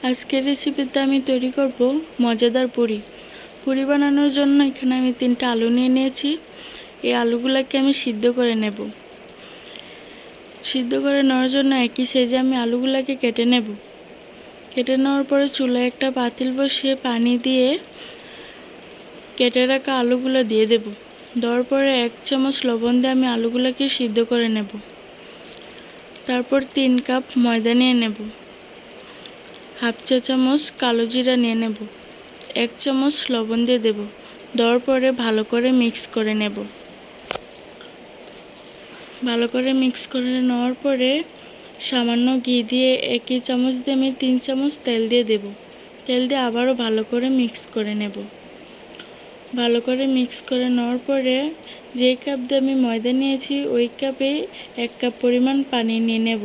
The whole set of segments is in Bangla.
আজকের রেসিপিতে আমি তৈরি করব মজাদার পুরি। পুরি বানানোর জন্য এখানে আমি 3টা আলু নিয়ে নিয়েছি। এই আলুগুলোকে আমি সিদ্ধ করে নেব। সিদ্ধ করে নেওয়ার জন্য একই সাইজে আমি আলুগুলোকে কেটে নেব। কেটে নেওয়ার পরে চুলায় একটা পাতিল বসিয়ে পানি দিয়ে কেটে রাখা আলুগুলো দিয়ে দেব। দেওয়ার পরে 1 চামচ লবণ দিয়ে আমি আলুগুলোকে সিদ্ধ করে নেব। তারপর 3 কাপ ময়দা নিয়ে নেব। হাফ চা চামচ কালো জিরা নিয়ে নেব। 1 চামচ লবণ দিয়ে দেব। দেওয়ার পরে ভালো করে মিক্স করে নেব। ভালো করে মিক্স করে নেওয়ার পরে সামান্য ঘি দিয়ে 1 চামচ দিয়ে আমি 3 চামচ তেল দিয়ে দেব। তেল দিয়ে আবারও ভালো করে মিক্স করে নেব। ভালো করে মিক্স করে নেওয়ার পরে যে কাপ দিয়ে আমি ময়দা নিয়েছি ওই কাপে 1 কাপ পরিমাণ পানি নিয়ে নেব।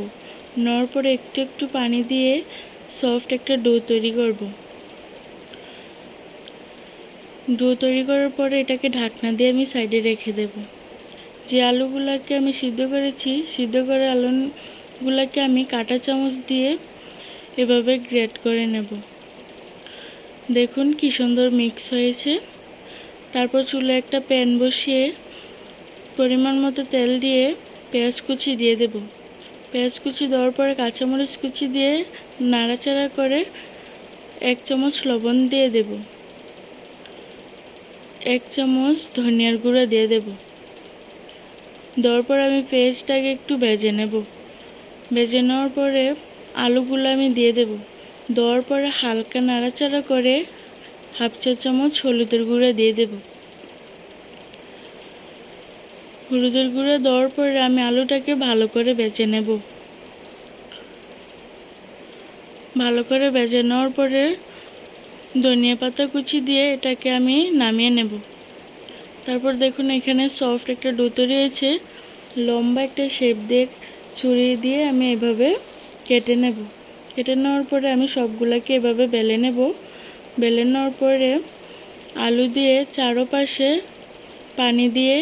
নেওয়ার পরে একটু একটু পানি দিয়ে সফট একটা ডো তৈরি করব। ডো তৈরি করার পরে এটাকে ঢাকনা দিয়ে আমি সাইডে রেখে দেব। যে আলুগুলোকে আমি সিদ্ধ করেছি, সিদ্ধ করে আলুগুলোকে আমি কাঁটা চামচ দিয়ে এভাবে গ্রেট করে নেব। দেখুন কি সুন্দর মিক্স হয়েছে। তারপর চুলায় একটা প্যান বসিয়ে পরিমাণ মতো তেল দিয়ে পেঁয়াজ কুচি দিয়ে দেব। পেঁয়াজ কুচি দেওয়ার পরে কাঁচামরিচ কুচি দিয়ে নাড়াচাড়া করে 1 চামচ লবণ দিয়ে দেব। 1 চামচ ধনিয়ার গুঁড়া দিয়ে দেব। দেওয়ার পর আমি পেঁয়াজটাকে একটু ভেজে নেব। ভেজে নেওয়ার পরে আলুগুলো আমি দিয়ে দেব। দেওয়ার পরে হালকা নাড়াচাড়া করে হাফ চা চামচ হলুদের গুঁড়া দিয়ে দেব। হলুদের গুঁড়া দেওয়ার পরে আমি আলুটাকে ভালো করে ভেজে নেব। ভালো করে ভেজে নেওয়ার পরে ধনিয়া পাতা কুচি দিয়ে এটাকে আমি নামিয়ে নেব। তারপর দেখুন এখানে সফট একটা ডো তৈরি হয়েছে। লম্বা একটা শেপ দিয়ে ছুরি দিয়ে আমি এভাবে কেটে নেব। কেটে নেওয়ার পরে আমি সবগুলোকে এভাবে বেলে নেব। বেলে নেওয়ার পরে আলু দিয়ে চারপাশে পানি দিয়ে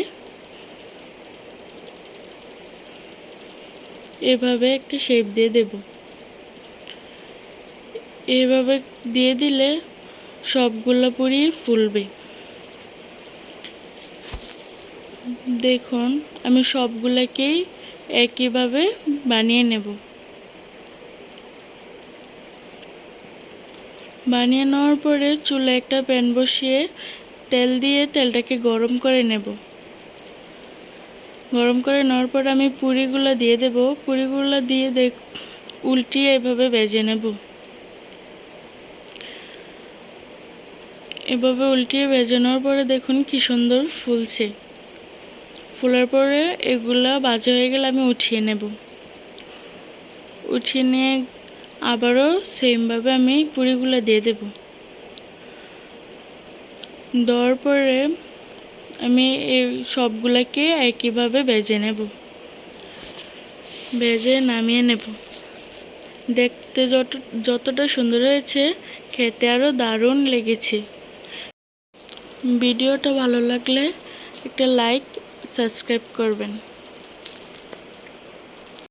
এভাবে একটা শেপ দিয়ে দেব। এভাবে দিয়ে দিলে সবগুলো পুরি ফুলবে। দেখুন আমি সবগুলোকেই একইভাবে বানিয়ে নেব। বানিয়ে নেওয়ার পরে চুলায় একটা প্যান বসিয়ে তেল দিয়ে তেলটাকে গরম করে নেব। গরম করে নেওয়ার পর আমি পুরিগুলো দিয়ে দেব। পুরিগুলো দিয়ে উল্টিয়ে এভাবে ভেজে নেব। এভাবে উল্টিয়ে ভেজে নেওয়ার পরে দেখুন কি সুন্দর ফুলছে। ফুলার পরে এগুলা ভাজা হয়ে গেলে আমি উঠিয়ে নেব। উঠিয়ে নিয়ে আবারও সেমভাবে আমি পুরিগুলো দিয়ে দেব। দেওয়ার পরে আমি এই সবগুলোকে একইভাবে ভেজে নেব। ভেজে নামিয়ে নেব। দেখতে যতটা সুন্দর হয়েছে খেতে আরও দারুণ লেগেছে। ভিডিওটা ভালো লাগলে একটা লাইক, সাবস্ক্রাইব করবেন।